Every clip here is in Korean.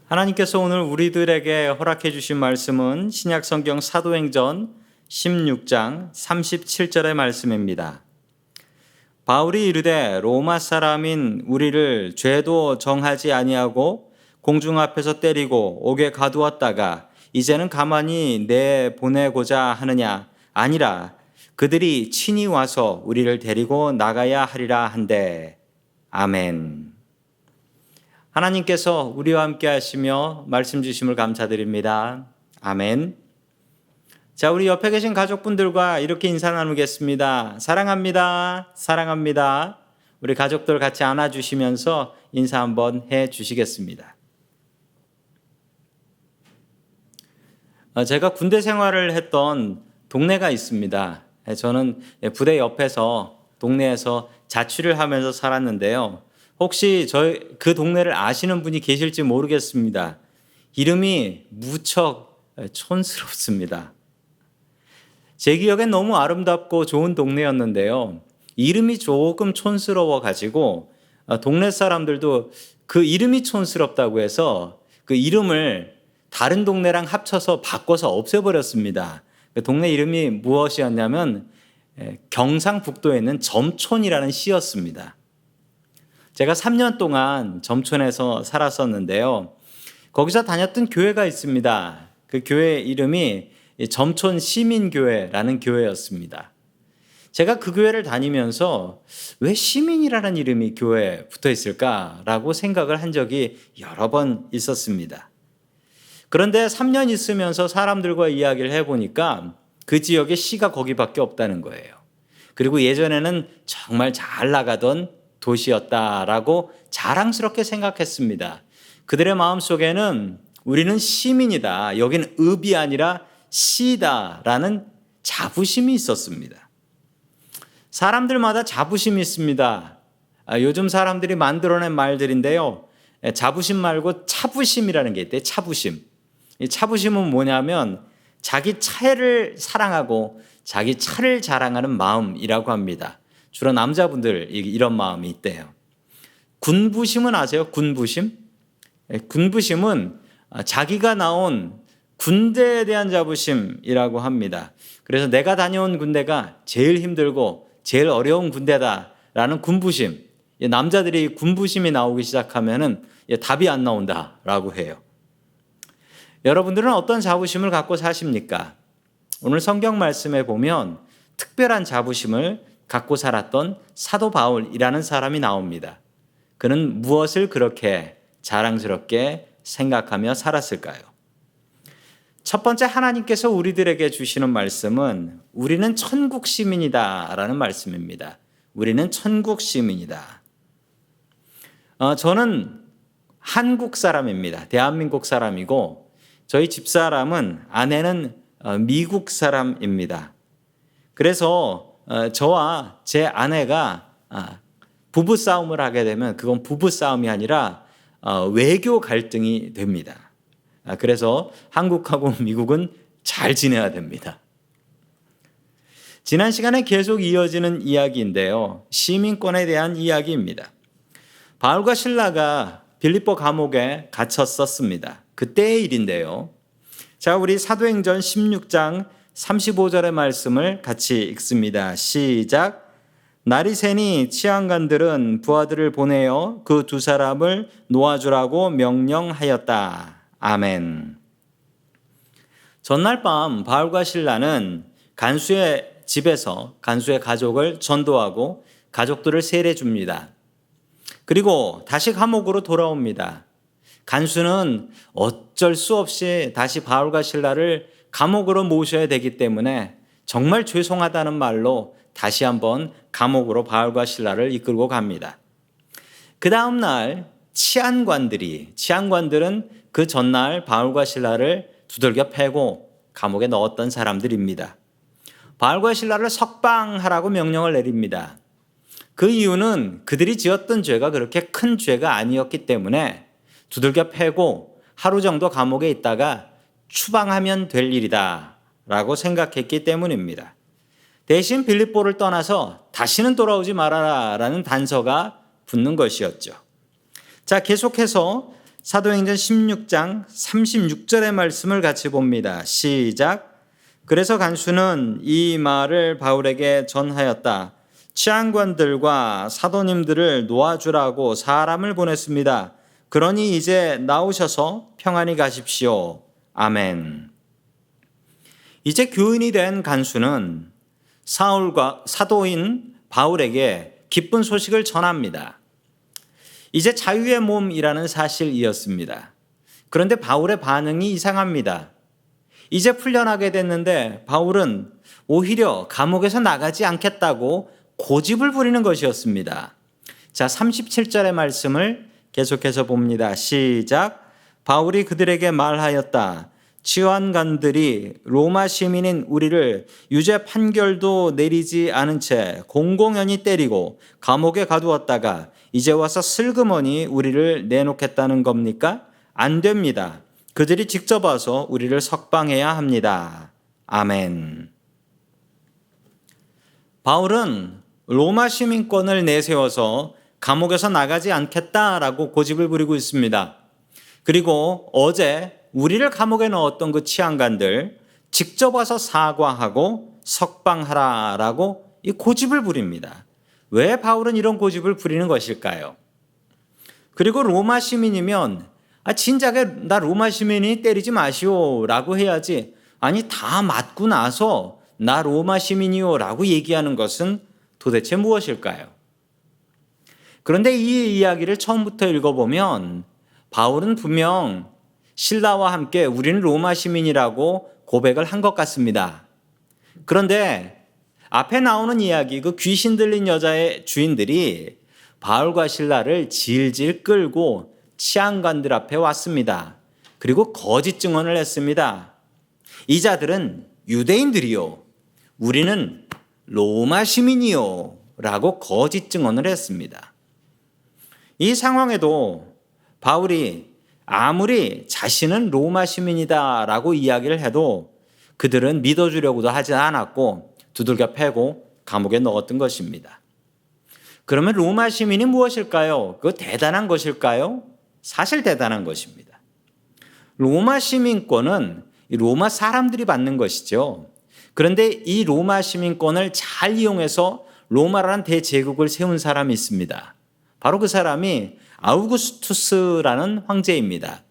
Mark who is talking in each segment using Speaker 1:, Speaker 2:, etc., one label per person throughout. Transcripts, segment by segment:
Speaker 1: 하나님께서 오늘 우리들에게 허락해 주신 말씀은 신약 성경 사도행전 16장 37절의 말씀입니다. 바울이 이르되 로마 사람인 우리를 죄도 정하지 아니하고 공중 앞에서 때리고 옥에 가두었다가 이제는 가만히 내보내고자 하느냐? 아니라 그들이 친히 와서 우리를 데리고 나가야 하리라 한대. 아멘. 하나님께서 우리와 함께 하시며 말씀 주심을 감사드립니다. 아멘. 자, 우리 옆에 계신 가족분들과 이렇게 인사 나누겠습니다. 사랑합니다. 사랑합니다. 우리 가족들 같이 안아주시면서 인사 한번 해 주시겠습니다. 제가 군대 생활을 했던 동네가 있습니다. 저는 부대 옆에서 동네에서 자취를 하면서 살았는데요. 혹시 그 동네를 아시는 분이 계실지 모르겠습니다. 이름이 무척 촌스럽습니다. 제 기억엔 너무 아름답고 좋은 동네였는데요. 이름이 조금 촌스러워 가지고 동네 사람들도 그 이름이 촌스럽다고 해서 그 이름을 다른 동네랑 합쳐서 바꿔서 없애버렸습니다. 그 동네 이름이 무엇이었냐면 경상북도에 있는 점촌이라는 시였습니다. 제가 3년 동안 점촌에서 살았었는데요. 거기서 다녔던 교회가 있습니다. 그 교회 이름이 점촌 시민교회라는 교회였습니다. 제가 그 교회를 다니면서 왜 시민이라는 이름이 교회에 붙어 있을까라고 생각을 한 적이 여러 번 있었습니다. 그런데 3년 있으면서 사람들과 이야기를 해보니까 그 지역에 시가 거기밖에 없다는 거예요. 그리고 예전에는 정말 잘 나가던 도시였다라고 자랑스럽게 생각했습니다. 그들의 마음속에는 우리는 시민이다. 여기는 읍이 아니라 시다라는 자부심이 있었습니다. 사람들마다 자부심이 있습니다. 요즘 사람들이 만들어낸 말들인데요. 자부심 말고 차부심이라는 게 있대요. 차부심. 이 차부심은 뭐냐면 자기 차를 사랑하고 자기 차를 자랑하는 마음이라고 합니다. 주로 남자분들 이런 마음이 있대요. 군부심은 아세요? 군부심? 군부심은 자기가 나온 군대에 대한 자부심이라고 합니다. 그래서 내가 다녀온 군대가 제일 힘들고 제일 어려운 군대다라는 군부심. 남자들이 군부심이 나오기 시작하면은 답이 안 나온다라고 해요. 여러분들은 어떤 자부심을 갖고 사십니까? 오늘 성경 말씀에 보면 특별한 자부심을 갖고 살았던 사도 바울이라는 사람이 나옵니다. 그는 무엇을 그렇게 자랑스럽게 생각하며 살았을까요? 첫 번째, 하나님께서 우리들에게 주시는 말씀은 우리는 천국 시민이다라는 말씀입니다. 우리는 천국 시민이다. 저는 한국 사람입니다. 대한민국 사람이고 저희 집사람은 아내는 미국 사람입니다. 그래서 저와 제 아내가 부부싸움을 하게 되면 그건 부부싸움이 아니라 외교 갈등이 됩니다. 그래서 한국하고 미국은 잘 지내야 됩니다. 지난 시간에 계속 이어지는 이야기인데요. 시민권에 대한 이야기입니다. 바울과 실라가 빌립보 감옥에 갇혔었습니다. 그때의 일인데요. 자, 우리 사도행전 16장 35절의 말씀을 같이 읽습니다. 시작. 날이 새니 치안관들은 부하들을 보내어 그 두 사람을 놓아주라고 명령하였다. 아멘. 전날 밤 바울과 실라는 간수의 집에서 간수의 가족을 전도하고 가족들을 세례 줍니다. 그리고 다시 감옥으로 돌아옵니다. 간수는 어쩔 수 없이 다시 바울과 실라를 감옥으로 모셔야 되기 때문에 정말 죄송하다는 말로 다시 한번 감옥으로 바울과 실라를 이끌고 갑니다. 그 다음 날 치안관들은 그 전날 바울과 실라를 두들겨 패고 감옥에 넣었던 사람들입니다. 바울과 실라를 석방하라고 명령을 내립니다. 그 이유는 그들이 지었던 죄가 그렇게 큰 죄가 아니었기 때문에 두들겨 패고 하루 정도 감옥에 있다가 추방하면 될 일이다 라고 생각했기 때문입니다. 대신 빌립보를 떠나서 다시는 돌아오지 말아라 라는 단서가 붙는 것이었죠. 자, 계속해서 사도행전 16장 36절의 말씀을 같이 봅니다. 시작. 그래서 간수는 이 말을 바울에게 전하였다. 치안관들과 사도님들을 놓아주라고 사람을 보냈습니다. 그러니 이제 나오셔서 평안히 가십시오. 아멘. 이제 교인이 된 간수는 사울과 사도인 바울에게 기쁜 소식을 전합니다. 이제 자유의 몸이라는 사실이었습니다. 그런데 바울의 반응이 이상합니다. 이제 풀려나게 됐는데 바울은 오히려 감옥에서 나가지 않겠다고 고집을 부리는 것이었습니다. 자, 37절의 말씀을 계속해서 봅니다. 시작. 바울이 그들에게 말하였다. 치안관들이 로마 시민인 우리를 유죄 판결도 내리지 않은 채 공공연히 때리고 감옥에 가두었다가 이제 와서 슬그머니 우리를 내놓겠다는 겁니까? 안 됩니다. 그들이 직접 와서 우리를 석방해야 합니다. 아멘. 바울은 로마 시민권을 내세워서 감옥에서 나가지 않겠다라고 고집을 부리고 있습니다. 그리고 어제 우리를 감옥에 넣었던 그 치안관들 직접 와서 사과하고 석방하라라고 이 고집을 부립니다. 왜 바울은 이런 고집을 부리는 것일까요? 그리고 로마 시민이면 진작에 나 로마 시민이 때리지 마시오라고 해야지, 아니 다 맞고 나서 나 로마 시민이요라고 얘기하는 것은 도대체 무엇일까요? 그런데 이 이야기를 처음부터 읽어보면 바울은 분명 실라와 함께 우리는 로마 시민이라고 고백을 한 것 같습니다. 그런데 앞에 나오는 이야기, 그 귀신 들린 여자의 주인들이 바울과 실라를 질질 끌고 치안관들 앞에 왔습니다. 그리고 거짓 증언을 했습니다. 이 자들은 유대인들이요, 우리는 로마 시민이요 라고 거짓 증언을 했습니다. 이 상황에도 바울이 아무리 자신은 로마 시민이다라고 이야기를 해도 그들은 믿어주려고도 하지 않았고 두들겨 패고 감옥에 넣었던 것입니다. 그러면 로마 시민이 무엇일까요? 그거 대단한 것일까요? 사실 대단한 것입니다. 로마 시민권은 로마 사람들이 받는 것이죠. 그런데 이 로마 시민권을 잘 이용해서 로마라는 대제국을 세운 사람이 있습니다. 바로 그 사람이 아우구스투스라는 황제입니다.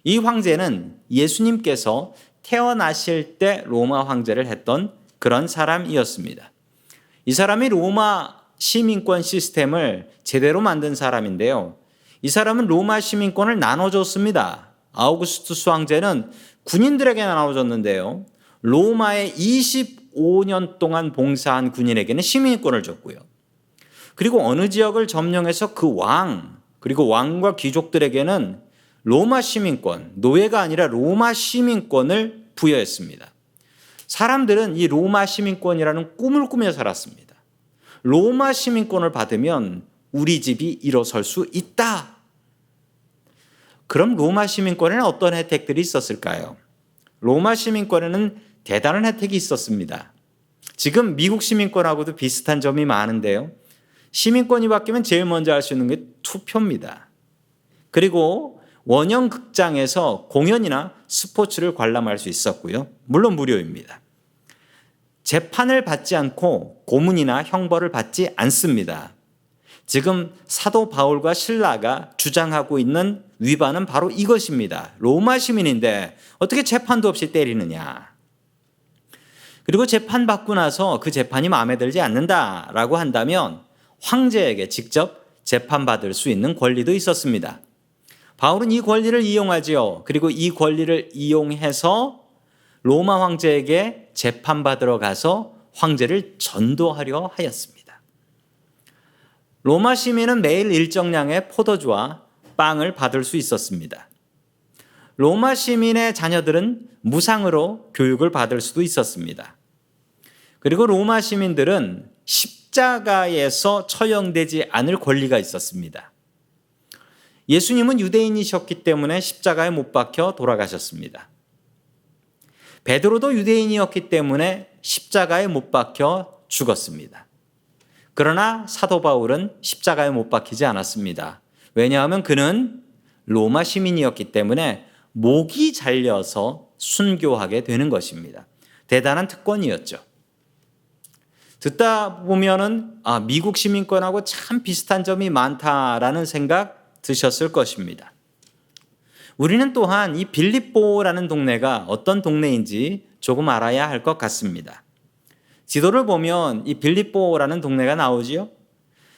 Speaker 1: 이 황제는 예수님께서 태어나실 때 로마 황제를 했던 그런 사람이었습니다. 이 사람이 로마 시민권 시스템을 제대로 만든 사람인데요. 이 사람은 로마 시민권을 나눠줬습니다. 아우구스투스 황제는 군인들에게 나눠줬는데요. 로마에 25년 동안 봉사한 군인에게는 시민권을 줬고요. 그리고 어느 지역을 점령해서 그 왕, 그리고 왕과 귀족들에게는 로마 시민권, 노예가 아니라 로마 시민권을 부여했습니다. 사람들은 이 로마 시민권이라는 꿈을 꾸며 살았습니다. 로마 시민권을 받으면 우리 집이 일어설 수 있다. 그럼 로마 시민권에는 어떤 혜택들이 있었을까요? 로마 시민권에는 대단한 혜택이 있었습니다. 지금 미국 시민권하고도 비슷한 점이 많은데요. 시민권이 바뀌면 제일 먼저 할 수 있는 게 투표입니다. 그리고 원형 극장에서 공연이나 스포츠를 관람할 수 있었고요. 물론 무료입니다. 재판을 받지 않고 고문이나 형벌을 받지 않습니다. 지금 사도 바울과 실라가 주장하고 있는 위반은 바로 이것입니다. 로마 시민인데 어떻게 재판도 없이 때리느냐. 그리고 재판받고 나서 그 재판이 마음에 들지 않는다라고 한다면 황제에게 직접 재판받을 수 있는 권리도 있었습니다. 바울은 이 권리를 이용하지요. 그리고 이 권리를 이용해서 로마 황제에게 재판받으러 가서 황제를 전도하려 하였습니다. 로마 시민은 매일 일정량의 포도주와 빵을 받을 수 있었습니다. 로마 시민의 자녀들은 무상으로 교육을 받을 수도 있었습니다. 그리고 로마 시민들은 십자가에서 처형되지 않을 권리가 있었습니다. 예수님은 유대인이셨기 때문에 십자가에 못 박혀 돌아가셨습니다. 베드로도 유대인이었기 때문에 십자가에 못 박혀 죽었습니다. 그러나 사도 바울은 십자가에 못 박히지 않았습니다. 왜냐하면 그는 로마 시민이었기 때문에 목이 잘려서 순교하게 되는 것입니다. 대단한 특권이었죠. 듣다 보면은 미국 시민권하고 참 비슷한 점이 많다라는 생각 드셨을 것입니다. 우리는 또한 이 빌립보라는 동네가 어떤 동네인지 조금 알아야 할 것 같습니다. 지도를 보면 이 빌립보라는 동네가 나오지요.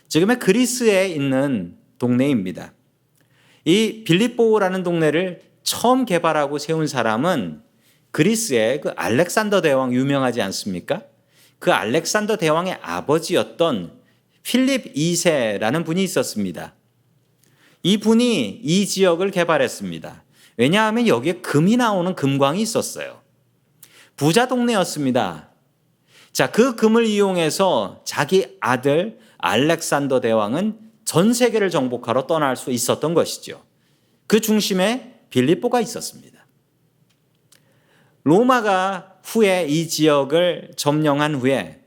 Speaker 1: 지금의 그리스에 있는 동네입니다. 이 빌립보라는 동네를 처음 개발하고 세운 사람은 그리스의 그 알렉산더 대왕 유명하지 않습니까? 그 알렉산더 대왕의 아버지였던 필립 2세라는 분이 있었습니다. 이 분이 이 지역을 개발했습니다. 왜냐하면 여기에 금이 나오는 금광이 있었어요. 부자 동네였습니다. 자, 그 금을 이용해서 자기 아들 알렉산더 대왕은 전 세계를 정복하러 떠날 수 있었던 것이죠. 그 중심에 빌립보가 있었습니다. 로마가 후에 이 지역을 점령한 후에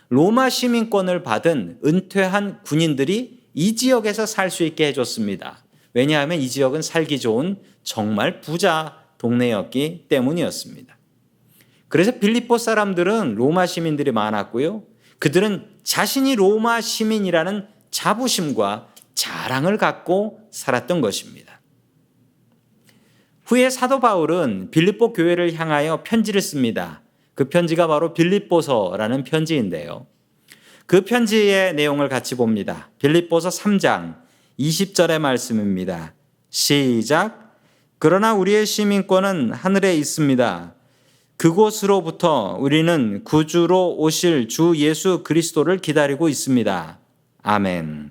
Speaker 1: 로마 시민권을 받은 은퇴한 군인들이 이 지역에서 살 수 있게 해줬습니다. 왜냐하면 이 지역은 살기 좋은 정말 부자 동네였기 때문이었습니다. 그래서 빌립보 사람들은 로마 시민들이 많았고요. 그들은 자신이 로마 시민이라는 자부심과 자랑을 갖고 살았던 것입니다. 후에 사도 바울은 빌립보 교회를 향하여 편지를 씁니다. 그 편지가 바로 빌립보서라는 편지인데요. 그 편지의 내용을 같이 봅니다. 빌립보서 3장 20절의 말씀입니다. 시작. 그러나 우리의 시민권은 하늘에 있습니다. 그곳으로부터 우리는 구주로 오실 주 예수 그리스도를 기다리고 있습니다. 아멘.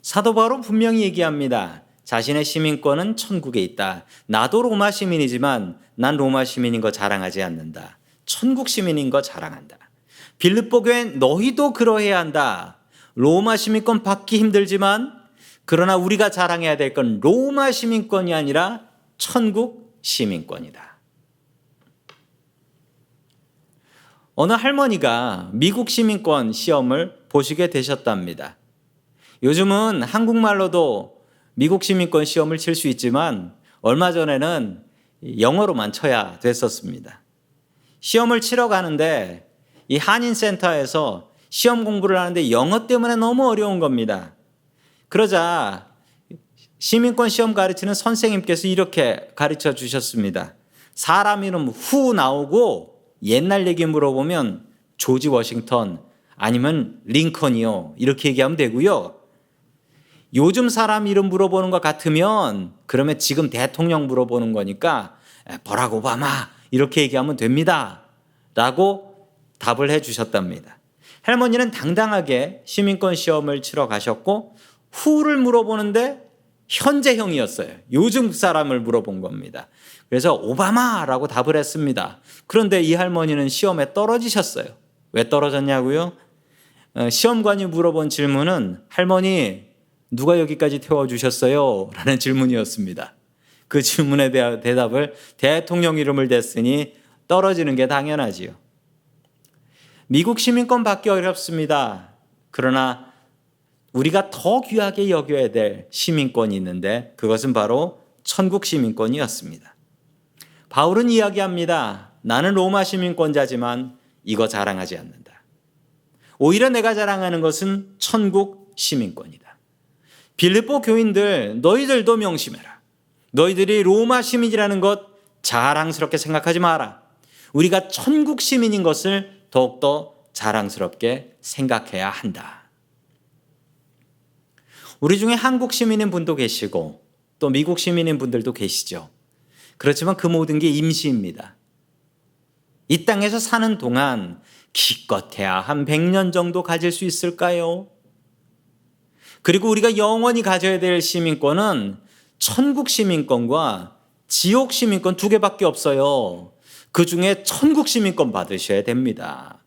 Speaker 1: 사도 바울은 분명히 얘기합니다. 자신의 시민권은 천국에 있다. 나도 로마 시민이지만 난 로마 시민인 거 자랑하지 않는다. 천국 시민인 거 자랑한다. 빌립보 교회 너희도 그러해야 한다. 로마 시민권 받기 힘들지만 그러나 우리가 자랑해야 될 건 로마 시민권이 아니라 천국 시민권이다. 어느 할머니가 미국 시민권 시험을 보시게 되셨답니다. 요즘은 한국말로도 미국 시민권 시험을 칠 수 있지만 얼마 전에는 영어로만 쳐야 됐었습니다. 시험을 치러 가는데 이 한인센터에서 시험 공부를 하는데 영어 때문에 너무 어려운 겁니다. 그러자 시민권 시험 가르치는 선생님께서 이렇게 가르쳐 주셨습니다. 사람 이름 후 나오고 옛날 얘기 물어보면 조지 워싱턴 아니면 링컨이요. 이렇게 얘기하면 되고요. 요즘 사람 이름 물어보는 것 같으면 그러면 지금 대통령 물어보는 거니까 버락 오바마 이렇게 얘기하면 됩니다. 라고 답을 해 주셨답니다. 할머니는 당당하게 시민권 시험을 치러 가셨고 후를 물어보는데 현재형이었어요. 요즘 사람을 물어본 겁니다. 그래서 오바마라고 답을 했습니다. 그런데 이 할머니는 시험에 떨어지셨어요. 왜 떨어졌냐고요? 시험관이 물어본 질문은 할머니 누가 여기까지 태워주셨어요? 라는 질문이었습니다. 그 질문에 대한 대답을 대통령 이름을 댔으니 떨어지는 게 당연하지요. 미국 시민권 받기 어렵습니다. 그러나 우리가 더 귀하게 여겨야 될 시민권이 있는데 그것은 바로 천국 시민권이었습니다. 바울은 이야기합니다. 나는 로마 시민권자지만 이거 자랑하지 않는다. 오히려 내가 자랑하는 것은 천국 시민권이다. 빌립보 교인들 너희들도 명심해라. 너희들이 로마 시민이라는 것 자랑스럽게 생각하지 마라. 우리가 천국 시민인 것을 더욱더 자랑스럽게 생각해야 한다. 우리 중에 한국 시민인 분도 계시고 또 미국 시민인 분들도 계시죠. 그렇지만 그 모든 게 임시입니다. 이 땅에서 사는 동안 기껏해야 한 100년 정도 가질 수 있을까요? 그리고 우리가 영원히 가져야 될 시민권은 천국 시민권과 지옥 시민권 2개밖에 없어요. 그 중에 천국 시민권 받으셔야 됩니다.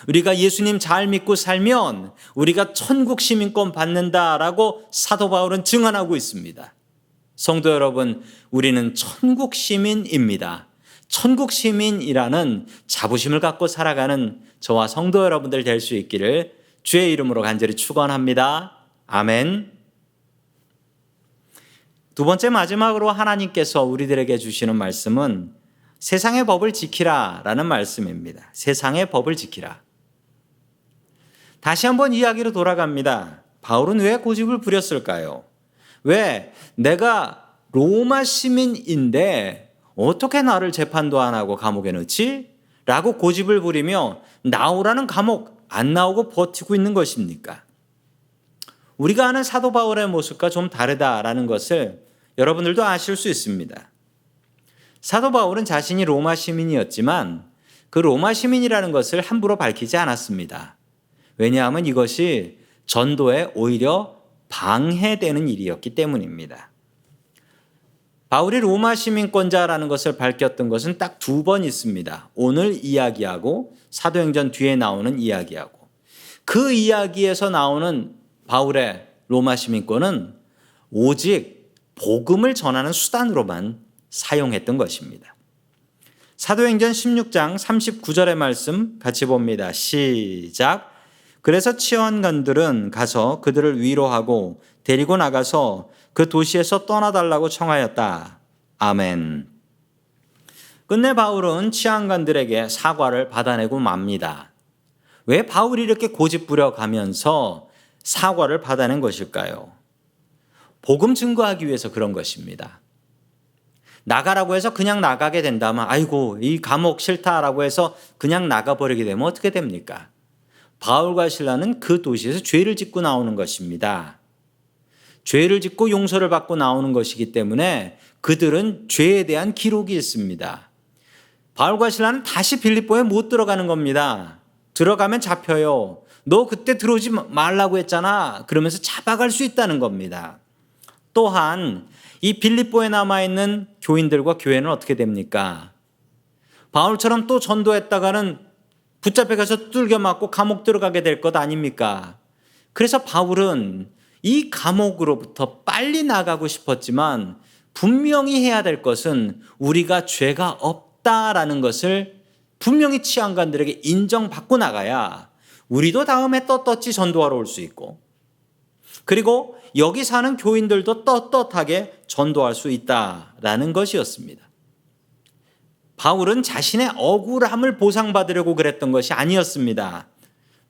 Speaker 1: 우리가 예수님 잘 믿고 살면 우리가 천국 시민권 받는다라고 사도 바울은 증언하고 있습니다. 성도 여러분, 우리는 천국 시민입니다. 천국 시민이라는 자부심을 갖고 살아가는 저와 성도 여러분들 될 수 있기를 주의 이름으로 간절히 축원합니다. 아멘. 두 번째 마지막으로 하나님께서 우리들에게 주시는 말씀은 세상의 법을 지키라 라는 말씀입니다. 세상의 법을 지키라. 다시 한번 이야기로 돌아갑니다. 바울은 왜 고집을 부렸을까요? 왜 내가 로마 시민인데 어떻게 나를 재판도 안 하고 감옥에 넣지? 라고 고집을 부리며 나오라는 감옥 안 나오고 버티고 있는 것입니까? 우리가 아는 사도 바울의 모습과 좀 다르다라는 것을 여러분들도 아실 수 있습니다. 사도 바울은 자신이 로마 시민이었지만 그 로마 시민이라는 것을 함부로 밝히지 않았습니다. 왜냐하면 이것이 전도에 오히려 방해되는 일이었기 때문입니다. 바울이 로마 시민권자라는 것을 밝혔던 것은 딱 두 번 있습니다. 오늘 이야기하고 사도행전 뒤에 나오는 이야기하고 그 이야기에서 나오는 바울의 로마 시민권은 오직 복음을 전하는 수단으로만 사용했던 것입니다. 사도행전 16장 39절의 말씀 같이 봅니다. 시작. 그래서 치원관들은 가서 그들을 위로하고 데리고 나가서 그 도시에서 떠나달라고 청하였다. 아멘. 끝내 바울은 치안관들에게 사과를 받아내고 맙니다. 왜 바울이 이렇게 고집부려 가면서 사과를 받아낸 것일까요? 복음 증거하기 위해서 그런 것입니다. 나가라고 해서 그냥 나가게 된다면 아이고 이 감옥 싫다라고 해서 그냥 나가버리게 되면 어떻게 됩니까? 바울과 실라는 그 도시에서 죄를 짓고 나오는 것입니다. 죄를 짓고 용서를 받고 나오는 것이기 때문에 그들은 죄에 대한 기록이 있습니다. 바울과 실라는 다시 빌립보에 못 들어가는 겁니다. 들어가면 잡혀요. 너 그때 들어오지 말라고 했잖아. 그러면서 잡아갈 수 있다는 겁니다. 또한 이 빌립보에 남아있는 교인들과 교회는 어떻게 됩니까? 바울처럼 또 전도했다가는 붙잡혀가서 뚫겨 맞고 감옥 들어가게 될 것 아닙니까? 그래서 바울은 이 감옥으로부터 빨리 나가고 싶었지만 분명히 해야 될 것은 우리가 죄가 없다라는 것을 분명히 치안관들에게 인정받고 나가야 우리도 다음에 떳떳이 전도하러 올 수 있고 그리고 여기 사는 교인들도 떳떳하게 전도할 수 있다라는 것이었습니다. 바울은 자신의 억울함을 보상받으려고 그랬던 것이 아니었습니다.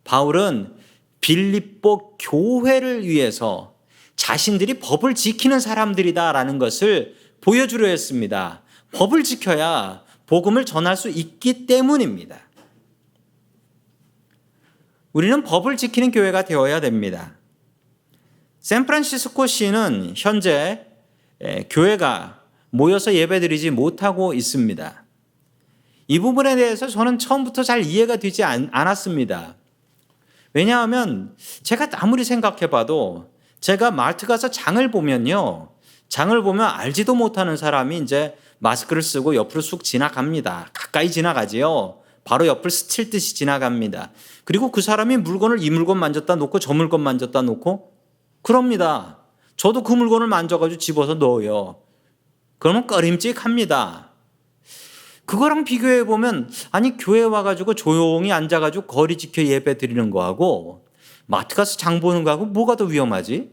Speaker 1: 바울은 빌립보 교회를 위해서 자신들이 법을 지키는 사람들이다라는 것을 보여주려 했습니다. 법을 지켜야 복음을 전할 수 있기 때문입니다. 우리는 법을 지키는 교회가 되어야 됩니다. 샌프란시스코시는 현재 교회가 모여서 예배드리지 못하고 있습니다. 이 부분에 대해서 저는 처음부터 잘 이해가 되지 않았습니다. 왜냐하면 제가 아무리 생각해봐도 제가 마트 가서 장을 보면요. 장을 보면 알지도 못하는 사람이 이제 마스크를 쓰고 옆으로 쑥 지나갑니다. 가까이 지나가지요. 바로 옆을 스칠 듯이 지나갑니다. 그리고 그 사람이 물건을 이 물건 만졌다 놓고 저 물건 만졌다 놓고 그럽니다. 저도 그 물건을 만져가지고 집어서 넣어요. 그러면 꺼림칙합니다. 그거랑 비교해 보면 아니 교회 와가지고 조용히 앉아가지고 거리 지켜 예배 드리는 거하고 마트 가서 장 보는 거하고 뭐가 더 위험하지?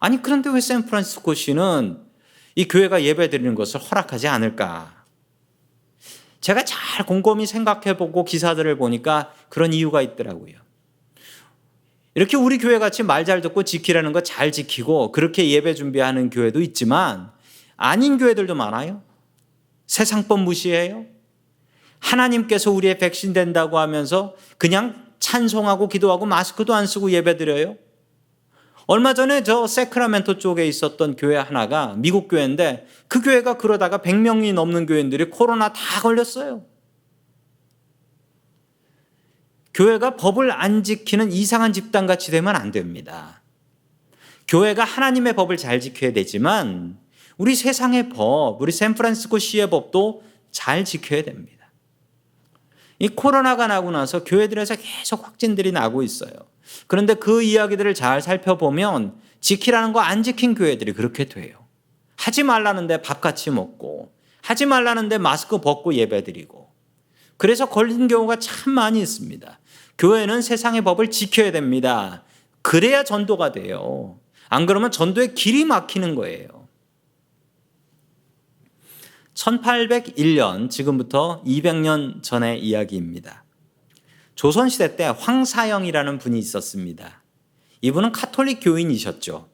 Speaker 1: 아니 그런데 왜 샌프란시스코시는 이 교회가 예배 드리는 것을 허락하지 않을까? 제가 잘 곰곰이 생각해보고 기사들을 보니까 그런 이유가 있더라고요. 이렇게 우리 교회 같이 말 잘 듣고 지키라는 거 잘 지키고 그렇게 예배 준비하는 교회도 있지만 아닌 교회들도 많아요. 세상법 무시해요. 하나님께서 우리의 백신 된다고 하면서 그냥 찬송하고 기도하고 마스크도 안 쓰고 예배드려요. 얼마 전에 저 세크라멘토 쪽에 있었던 교회 하나가 미국 교회인데 그 교회가 그러다가 100명이 넘는 교인들이 코로나 다 걸렸어요. 교회가 법을 안 지키는 이상한 집단같이 되면 안 됩니다. 교회가 하나님의 법을 잘 지켜야 되지만 우리 세상의 법, 우리 샌프란시스코시의 법도 잘 지켜야 됩니다. 이 코로나가 나고 나서 교회들에서 계속 확진들이 나고 있어요. 그런데 그 이야기들을 잘 살펴보면 지키라는 거 안 지킨 교회들이 그렇게 돼요. 하지 말라는데 밥같이 먹고 하지 말라는데 마스크 벗고 예배드리고 그래서 걸린 경우가 참 많이 있습니다. 교회는 세상의 법을 지켜야 됩니다. 그래야 전도가 돼요. 안 그러면 전도의 길이 막히는 거예요. 1801년, 지금부터 200년 전의 이야기입니다. 조선시대 때 황사영이라는 분이 있었습니다. 이분은 카톨릭 교인이셨죠.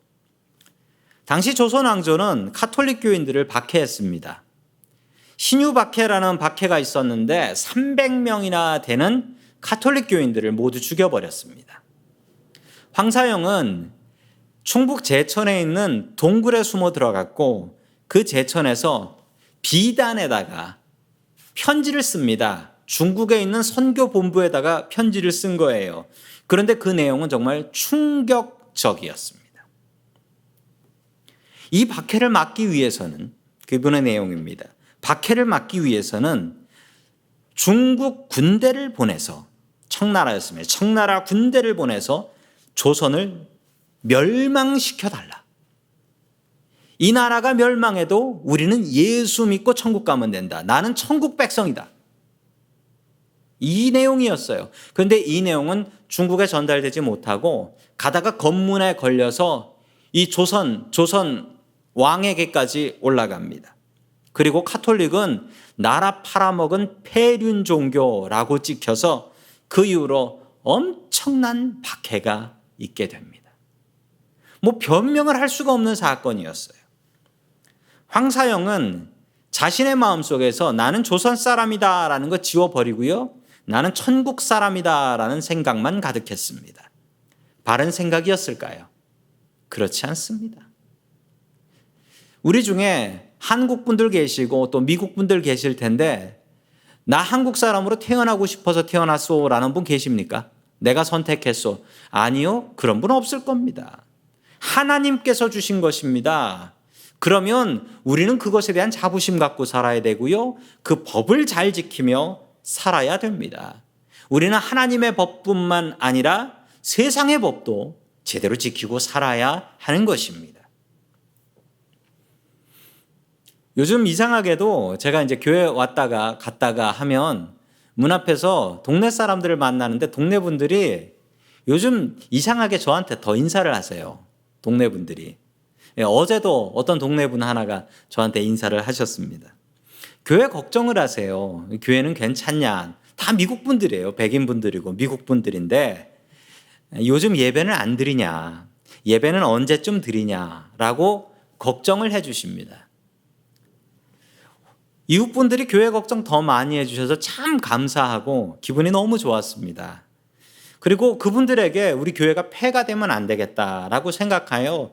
Speaker 1: 당시 조선 왕조는 카톨릭 교인들을 박해했습니다. 신유박해라는 박해가 있었는데 300명이나 되는 카톨릭 교인들을 모두 죽여버렸습니다. 황사영은 충북 제천에 있는 동굴에 숨어 들어갔고 그 제천에서 비단에다가 편지를 씁니다. 중국에 있는 선교 본부에다가 편지를 쓴 거예요. 그런데 그 내용은 정말 충격적이었습니다. 이 박해를 막기 위해서는, 그분의 내용입니다. 박해를 막기 위해서는 중국 군대를 보내서, 청나라였습니다. 청나라 군대를 보내서 조선을 멸망시켜달라. 이 나라가 멸망해도 우리는 예수 믿고 천국 가면 된다. 나는 천국 백성이다. 이 내용이었어요. 그런데 이 내용은 중국에 전달되지 못하고 가다가 검문에 걸려서 이 조선 왕에게까지 올라갑니다. 그리고 카톨릭은 나라 팔아먹은 폐륜 종교라고 찍혀서 그 이후로 엄청난 박해가 있게 됩니다. 변명을 할 수가 없는 사건이었어요. 황사영은 자신의 마음속에서 나는 조선 사람이다라는 거 지워버리고요. 나는 천국 사람이다라는 생각만 가득했습니다. 바른 생각이었을까요? 그렇지 않습니다. 우리 중에 한국 분들 계시고 또 미국 분들 계실 텐데 나 한국 사람으로 태어나고 싶어서 태어났소라는 분 계십니까? 내가 선택했소. 아니요. 그런 분 없을 겁니다. 하나님께서 주신 것입니다. 그러면 우리는 그것에 대한 자부심 갖고 살아야 되고요. 그 법을 잘 지키며 살아야 됩니다. 우리는 하나님의 법뿐만 아니라 세상의 법도 제대로 지키고 살아야 하는 것입니다. 요즘 이상하게도 제가 이제 교회 왔다가 갔다가 하면 문 앞에서 동네 사람들을 만나는데 동네 분들이 요즘 이상하게 저한테 더 인사를 하세요. 동네 분들이. 어제도 어떤 동네 분 하나가 저한테 인사를 하셨습니다. 교회 걱정을 하세요. 교회는 괜찮냐. 다 미국 분들이에요. 백인 분들이고 미국 분들인데 요즘 예배는 안 드리냐. 예배는 언제쯤 드리냐라고 걱정을 해 주십니다. 이웃분들이 교회 걱정 더 많이 해주셔서 참 감사하고 기분이 너무 좋았습니다. 그리고 그분들에게 우리 교회가 폐가 되면 안 되겠다라고 생각하여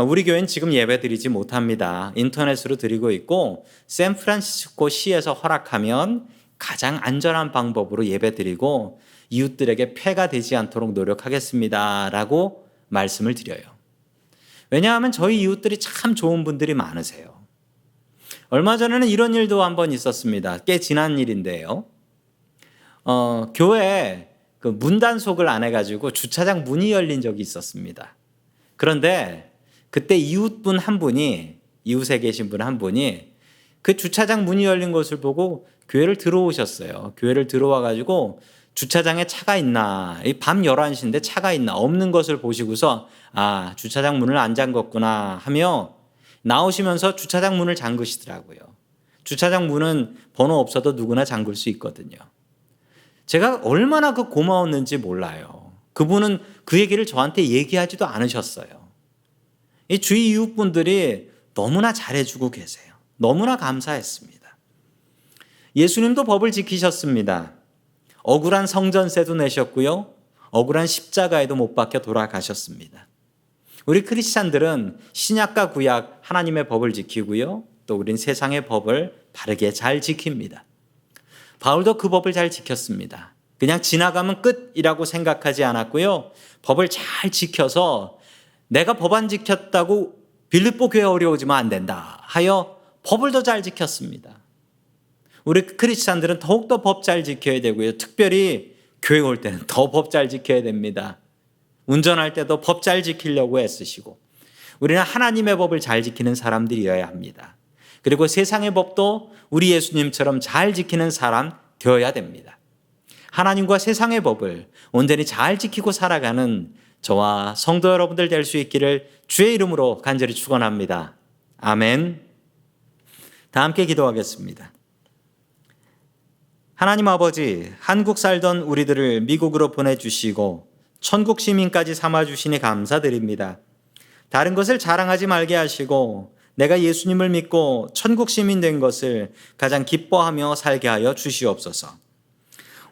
Speaker 1: 우리 교회는 지금 예배 드리지 못합니다. 인터넷으로 드리고 있고 샌프란시스코 시에서 허락하면 가장 안전한 방법으로 예배 드리고 이웃들에게 폐가 되지 않도록 노력하겠습니다. 라고 말씀을 드려요. 왜냐하면 저희 이웃들이 참 좋은 분들이 많으세요. 얼마 전에는 이런 일도 한번 있었습니다. 꽤 지난 일인데요. 교회에 그 문단속을 안 해가지고 주차장 문이 열린 적이 있었습니다. 그런데 그때 이웃분 한 분이, 이웃에 계신 분 한 분이 그 주차장 문이 열린 것을 보고 교회를 들어오셨어요. 교회를 들어와가지고 주차장에 차가 있나, 밤 11시인데 차가 있나, 없는 것을 보시고서 아, 주차장 문을 안 잠궜구나 하며 나오시면서 주차장 문을 잠그시더라고요. 주차장 문은 번호 없어도 누구나 잠글 수 있거든요. 제가 얼마나 그 고마웠는지 몰라요. 그분은 그 얘기를 저한테 얘기하지도 않으셨어요. 이 주위 이웃분들이 너무나 잘해주고 계세요. 너무나 감사했습니다. 예수님도 법을 지키셨습니다. 억울한 성전세도 내셨고요. 억울한 십자가에도 못 박혀 돌아가셨습니다. 우리 크리스찬들은 신약과 구약 하나님의 법을 지키고요. 또 우린 세상의 법을 바르게 잘 지킵니다. 바울도 그 법을 잘 지켰습니다. 그냥 지나가면 끝이라고 생각하지 않았고요. 법을 잘 지켜서 내가 법 안 지켰다고 빌립보 교회 어려워지면 안 된다 하여 법을 더 잘 지켰습니다. 우리 크리스찬들은 더욱더 법 잘 지켜야 되고요. 특별히 교회 올 때는 더 법 잘 지켜야 됩니다. 운전할 때도 법 잘 지키려고 애쓰시고 우리는 하나님의 법을 잘 지키는 사람들이어야 합니다. 그리고 세상의 법도 우리 예수님처럼 잘 지키는 사람 되어야 됩니다. 하나님과 세상의 법을 온전히 잘 지키고 살아가는 저와 성도 여러분들 될 수 있기를 주의 이름으로 간절히 축원합니다. 아멘. 다 함께 기도하겠습니다. 하나님 아버지, 한국 살던 우리들을 미국으로 보내주시고 천국 시민까지 삼아주시니 감사드립니다. 다른 것을 자랑하지 말게 하시고 내가 예수님을 믿고 천국 시민 된 것을 가장 기뻐하며 살게 하여 주시옵소서.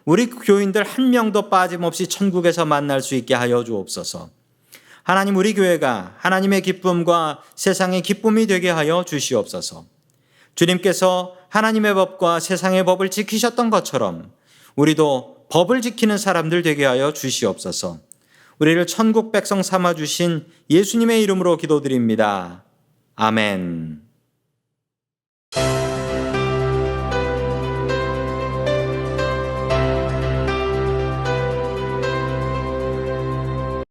Speaker 1: 우리 교인들 한 명도 빠짐없이 천국에서 만날 수 있게 하여 주옵소서. 하나님, 우리 교회가 하나님의 기쁨과 세상의 기쁨이 되게 하여 주시옵소서. 주님께서 하나님의 법과 세상의 법을 지키셨던 것처럼 우리도 법을 지키는 사람들 되게 하여 주시옵소서. 우리를 천국 백성 삼아 주신 예수님의 이름으로 기도드립니다. 아멘.